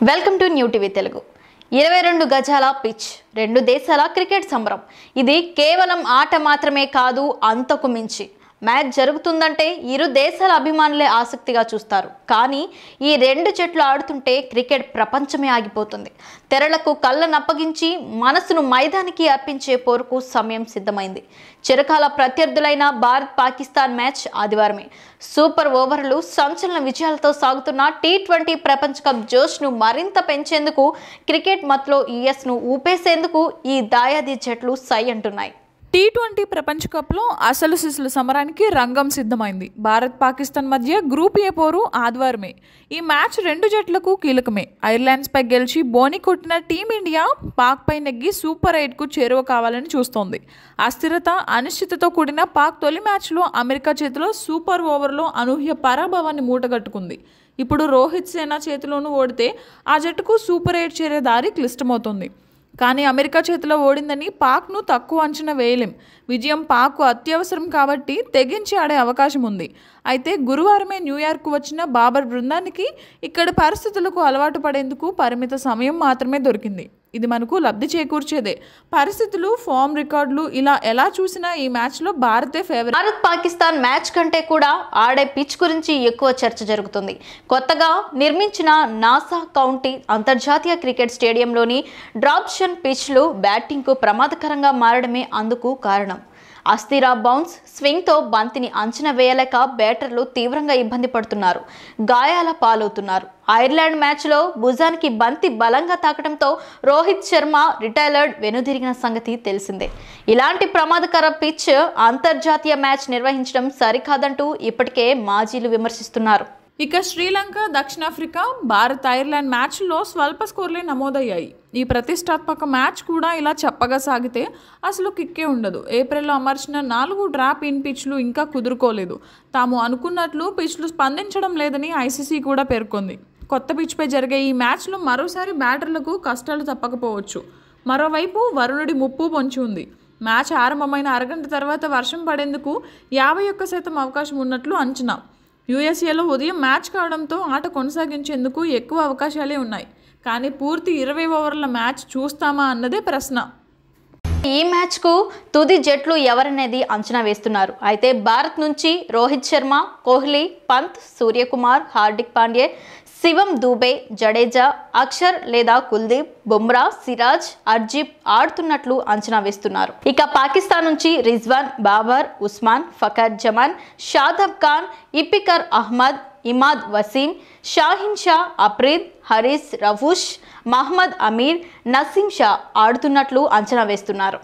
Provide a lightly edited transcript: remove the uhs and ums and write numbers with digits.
Welcome to new TV Telugu 22 గజాల pitch రెండు దేశాల క్రికెట్ సంబరం ఇది కేవలం ఆట మాత్రమే కాదు అంతకు మించి మ్యాచ్ జరుగుతుందంటే ఇరు దేశాల అభిమానులే ఆసక్తిగా చూస్తారు కానీ ఈ రెండు జట్లు ఆడుతుంటే క్రికెట్ ప్రపంచమే ఆగిపోతుంది తెరలకు కళ్ళనప్పగించి మనసును మైదానికి అర్పించే పోరుకు సమయం సిద్ధమైంది చిరకాల ప్రత్యర్థులైన భారత్ పాకిస్తాన్ మ్యాచ్ ఆదివారమే సూపర్ ఓవర్లు సంచలన విజయాలతో సాగుతున్న టీ20 ప్రపంచ కప్ జోష్ను మరింత పెంచేందుకు క్రికెట్ మత్తులో యూఎస్ను ఊపేసేందుకు ఈ దాయాది జట్లు సై అంటున్నాయి టీ20 ప్రపంచ కప్లో అసలు సిసలు సమరానికి రంగం సిద్ధమైంది. భారత్ పాకిస్తాన్ మధ్య గ్రూప్ ఏ పోరు ఆదివారమే. ఈ మ్యాచ్ రెండు జట్లకు కీలకమే. ఐర్లాండ్స్పై గెలిచి బోని కొట్టిన టీమిండియా పాక్పై నెగ్గి సూపర్ 8కు చేరువ కావాలని చూస్తోంది. అస్థిరత అనిశ్చితతో కూడిన పాక్ తొలి మ్యాచ్లో అమెరికా చేతిలో సూపర్ ఓవర్లో అనూహ్య పరాభవాన్ని మూటగట్టుకుంది. ఇప్పుడు రోహిత్ సేన చేతిలోనూ ఓడితే ఆ జట్టుకు సూపర్ 8 చేరే దారి క్లిష్టమవుతుంది. కానీ అమెరికా చేతిలో ఓడిందని పాక్ను తక్కువ అంచనా వేయలేం. విజయం పాక్కు అత్యవసరం కాబట్టి తెగించి ఆడే అవకాశం ఉంది. అయితే గురువారమే న్యూయార్క్ వచ్చిన బాబర్ బృందానికి ఇక్కడి పరిస్థితులకు అలవాటు పడేందుకు పరిమిత సమయం మాత్రమే దొరికింది. ఇది మనకు లబ్ధి చేకూర్చేదే. పరిస్థితులు, ఫామ్ రికార్డులు ఇలా ఎలా చూసినా ఈ మ్యాచ్లో భారతే ఫేవరెట్. భారత్ పాకిస్తాన్ మ్యాచ్ కంటే కూడా ఆడే పిచ్ గురించి ఎక్కువ చర్చ జరుగుతుంది. కొత్తగా నిర్మించిన నాసా కౌంటీ అంతర్జాతీయ క్రికెట్ స్టేడియంలోని డ్రాప్షన్ పిచ్లు బ్యాటింగ్కు ప్రమాదకరంగా మారడమే అందుకు కారణం. అస్థిర బౌన్స్ స్వింగ్తో బంతిని అంచనా వేయలేక బ్యాటర్లు తీవ్రంగా ఇబ్బంది పడుతున్నారు, గాయాల పాలవుతున్నారు. ఐర్లాండ్ మ్యాచ్లో భుజానికి బంతి బలంగా తాకడంతో రోహిత్ శర్మ రిటైర్డ్ వెనుదిరిగిన సంగతి తెలిసిందే. ఇలాంటి ప్రమాదకర పిచ్ అంతర్జాతీయ మ్యాచ్ నిర్వహించడం సరికాదంటూ ఇప్పటికే మాజీలు విమర్శిస్తున్నారు. ఇక శ్రీలంక, దక్షిణాఫ్రికా, భారత్, ఐర్లాండ్ మ్యాచ్లో స్వల్ప స్కోర్లే నమోదయ్యాయి. ఈ ప్రతిష్టాత్మక మ్యాచ్ కూడా ఇలా చెప్పగా సాగితే అసలు కిక్కే ఉండదు. ఏప్రిల్లో అమర్చిన 4 డ్రాప్ ఇన్ పిచ్లు ఇంకా కుదురుకోలేదు. తాము అనుకున్నట్లు పిచ్లు స్పందించడం లేదని ఐసీసీ కూడా పేర్కొంది. కొత్త పిచ్పై జరిగే ఈ మ్యాచ్లో మరోసారి బ్యాటర్లకు కష్టాలు తప్పకపోవచ్చు. మరోవైపు వరుణుడి ముప్పు పొంచి ఉంది. మ్యాచ్ ఆరంభమైన అరగంట తర్వాత వర్షం పడేందుకు 51% అవకాశం ఉన్నట్లు అంచనా. యూఎస్ఏలో ఉదయం మ్యాచ్ కావడంతో ఆట కొనసాగించేందుకు ఎక్కువ అవకాశాలే ఉన్నాయి. కానీ పూర్తి 20 ఓవర్ల మ్యాచ్ చూస్తామా అన్నదే ప్రశ్న. ఈ మ్యాచ్కు తుది జట్లు ఎవరనేది అంచనా వేస్తున్నారు. అయితే భారత్ నుంచి రోహిత్ శర్మ, కోహ్లీ, పంత్, సూర్యకుమార్, హార్దిక్ పాండ్యా, శివం దూబే, జడేజా, అక్షర్ లేదా కుల్దీప్, బుమ్రా, సిరాజ్, అర్జీప్ ఆడుతున్నట్లు అంచనా వేస్తున్నారు. ఇక పాకిస్తాన్ నుంచి రిజ్వాన్, బాబర్, ఉస్మాన్, ఫకర్ జమాన్, షాదాబ్ ఖాన్, ఇఫ్తిఖార్ అహ్మద్, ఇమాద్ వసీం, షాహిన్ షా, అఫ్రీద్, హరీస్ రఫూష్, మహ్మద్ అమీర్, నసీం షా ఆడుతున్నట్లు అంచనా వేస్తున్నారు.